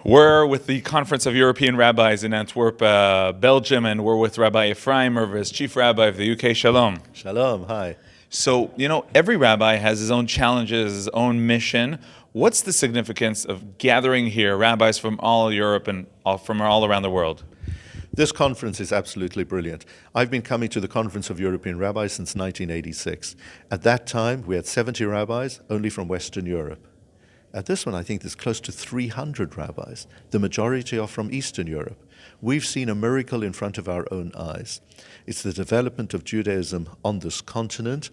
We're with the Conference of European Rabbis in Antwerp, Belgium, and we're with Rabbi Ephraim Mervis, Chief Rabbi of the UK. Shalom. Shalom, hi. So, every rabbi has his own challenges, his own mission. What's the significance of gathering here rabbis from all Europe and from all around the world? This conference is absolutely brilliant. I've been coming to the Conference of European Rabbis since 1986. At that time, we had 70 rabbis, only from Western Europe. At this one, I think there's close to 300 rabbis. The majority are from Eastern Europe. We've seen a miracle in front of our own eyes. It's the development of Judaism on this continent.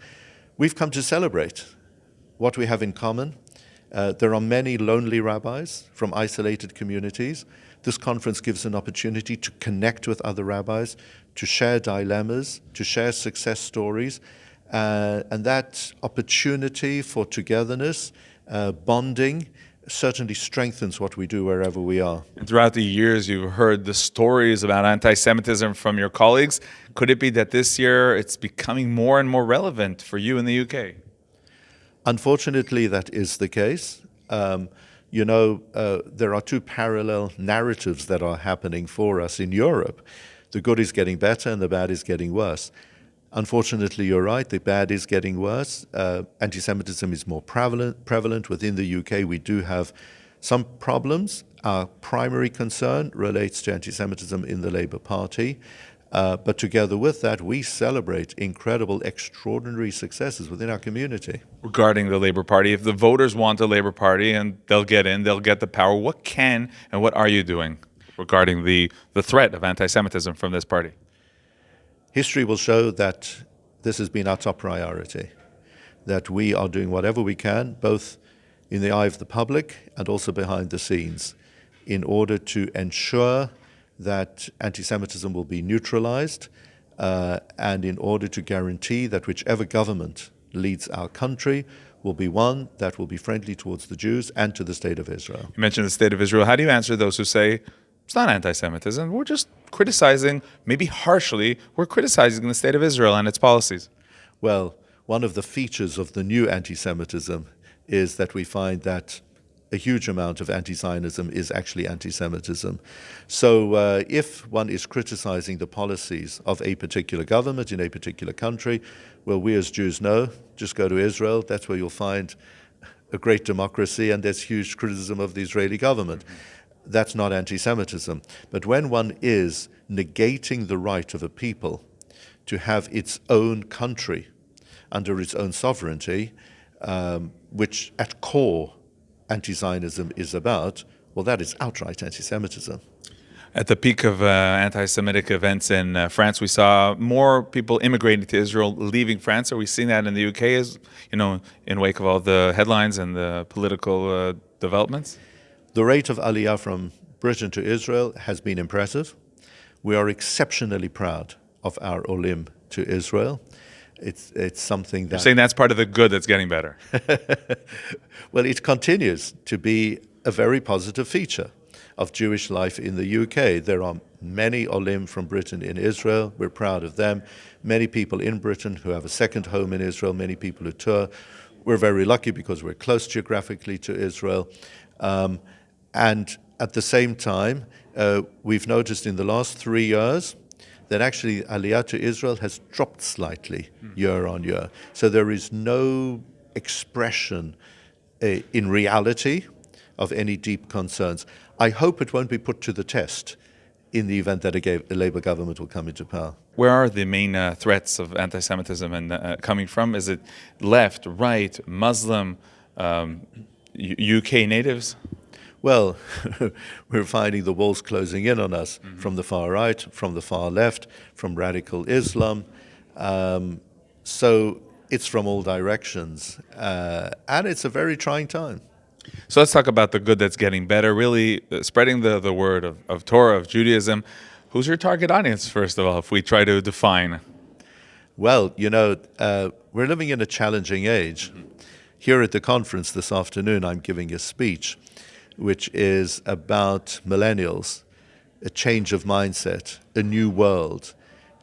We've come to celebrate what we have in common. There are many lonely rabbis from isolated communities. This conference gives an opportunity to connect with other rabbis, to share dilemmas, to share success stories, and that opportunity for togetherness, bonding, certainly strengthens what we do wherever we are. And throughout the years, you've heard the stories about anti-Semitism from your colleagues. Could it be that this year it's becoming more and more relevant for you in the UK? Unfortunately, that is the case. There are two parallel narratives that are happening for us in Europe. The good is getting better and the bad is getting worse. Unfortunately, you're right, the bad is getting worse. Anti-Semitism is more prevalent within the UK. We do have some problems. Our primary concern relates to anti-Semitism in the Labour Party. But together with that, we celebrate incredible, extraordinary successes within our community. Regarding the Labour Party, if the voters want the Labour Party and they'll get in, they'll get the power, what can and what are you doing regarding the threat of anti-Semitism from this party? History will show that this has been our top priority, that we are doing whatever we can, both in the eye of the public and also behind the scenes, in order to ensure that anti-Semitism will be neutralized and in order to guarantee that whichever government leads our country will be one that will be friendly towards the Jews and to the State of Israel. You mentioned the State of Israel. How do you answer those who say, it's not anti-Semitism, we're just criticizing, maybe harshly, we're criticizing the State of Israel and its policies? Well, one of the features of the new anti-Semitism is that we find that a huge amount of anti-Zionism is actually anti-Semitism. So if one is criticizing the policies of a particular government in a particular country, well, we as Jews know, just go to Israel, that's where you'll find a great democracy, and there's huge criticism of the Israeli government. That's not anti-Semitism. But when one is negating the right of a people to have its own country under its own sovereignty, which at core anti-Zionism is about, well, that is outright anti-Semitism. At the peak of anti-Semitic events in France, we saw more people immigrating to Israel, leaving France. Are we seeing that in the UK, as in wake of all the headlines and the political developments? The rate of Aliyah from Britain to Israel has been impressive. We are exceptionally proud of our Olim to Israel. It's something that... You're saying that's part of the good that's getting better. Well, it continues to be a very positive feature of Jewish life in the UK. There are many Olim from Britain in Israel. We're proud of them. Many people in Britain who have a second home in Israel, many people who tour. We're very lucky because we're close geographically to Israel. And at the same time, we've noticed in the last 3 years that actually Aliyah to Israel has dropped slightly year on year. So there is no expression in reality of any deep concerns. I hope it won't be put to the test in the event that a Labour government will come into power. Where are the main threats of anti-Semitism coming from? Is it left, right, Muslim, UK natives? Well, we're finding the walls closing in on us from the far right, from the far left, from radical Islam. So it's from all directions. And it's a very trying time. So let's talk about the good that's getting better, really spreading the word of Torah, of Judaism. Who's your target audience, first of all, if we try to define? Well, we're living in a challenging age. Here at the conference this afternoon, I'm giving a speech which is about millennials, a change of mindset, a new world,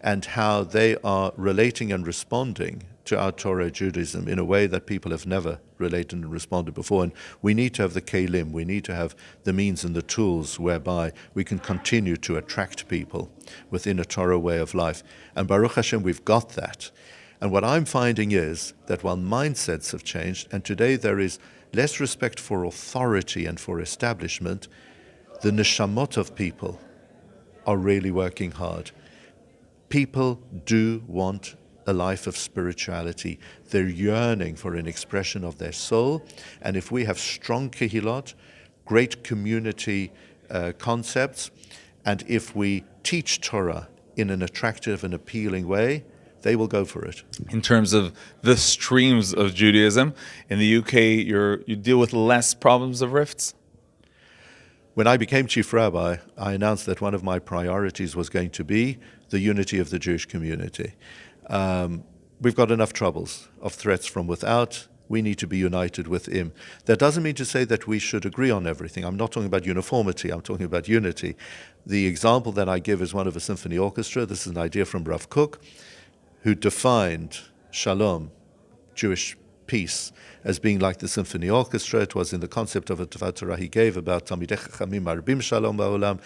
and how they are relating and responding to our Torah Judaism in a way that people have never related and responded before. And we need to have the kelim, we need to have the means and the tools whereby we can continue to attract people within a Torah way of life. And Baruch Hashem, we've got that. And what I'm finding is that while mindsets have changed, and today there is less respect for authority and for establishment, the neshamot of people are really working hard. People do want a life of spirituality. They're yearning for an expression of their soul. And if we have strong kehilot, great community concepts, and if we teach Torah in an attractive and appealing way, they will go for it. In terms of the streams of Judaism, in the UK, you deal with less problems of rifts? When I became Chief Rabbi, I announced that one of my priorities was going to be the unity of the Jewish community. We've got enough troubles of threats from without. We need to be united within. That doesn't mean to say that we should agree on everything. I'm not talking about uniformity, I'm talking about unity. The example that I give is one of a symphony orchestra. This is an idea from Rav Kook, who defined shalom, Jewish peace, as being like the symphony orchestra. It was in the concept of a Torah he gave about Talmidei Chachamim Marbim Shalom Ba'olam.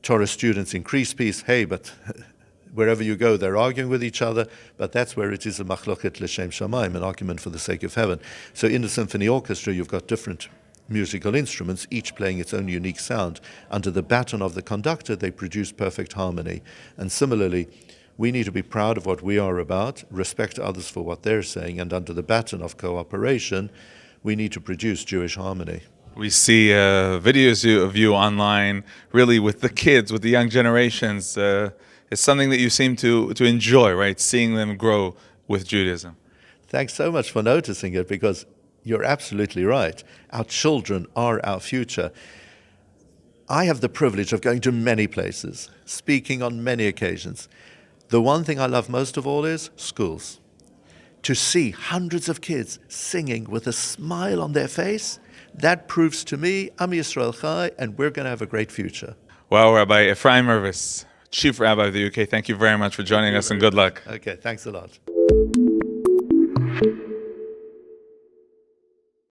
Torah students increase peace. Hey, but wherever you go, they're arguing with each other, but that's where it is a machloket l'shem shamayim, an argument for the sake of heaven. So in the symphony orchestra, you've got different musical instruments, each playing its own unique sound. Under the baton of the conductor, they produce perfect harmony. And similarly, we need to be proud of what we are about, respect others for what they're saying, and under the baton of cooperation, we need to produce Jewish harmony. We see videos of you online, really with the kids, with the young generations. It's something that you seem to enjoy, right? Seeing them grow with Judaism. Thanks so much for noticing it, because you're absolutely right. Our children are our future. I have the privilege of going to many places, speaking on many occasions. The one thing I love most of all is schools. To see hundreds of kids singing with a smile on their face, that proves to me, Am Yisrael Chai, and we're going to have a great future. Well, Rabbi Ephraim Mervis, Chief Rabbi of the UK, thank you very much for joining us, and good luck. Okay, thanks a lot.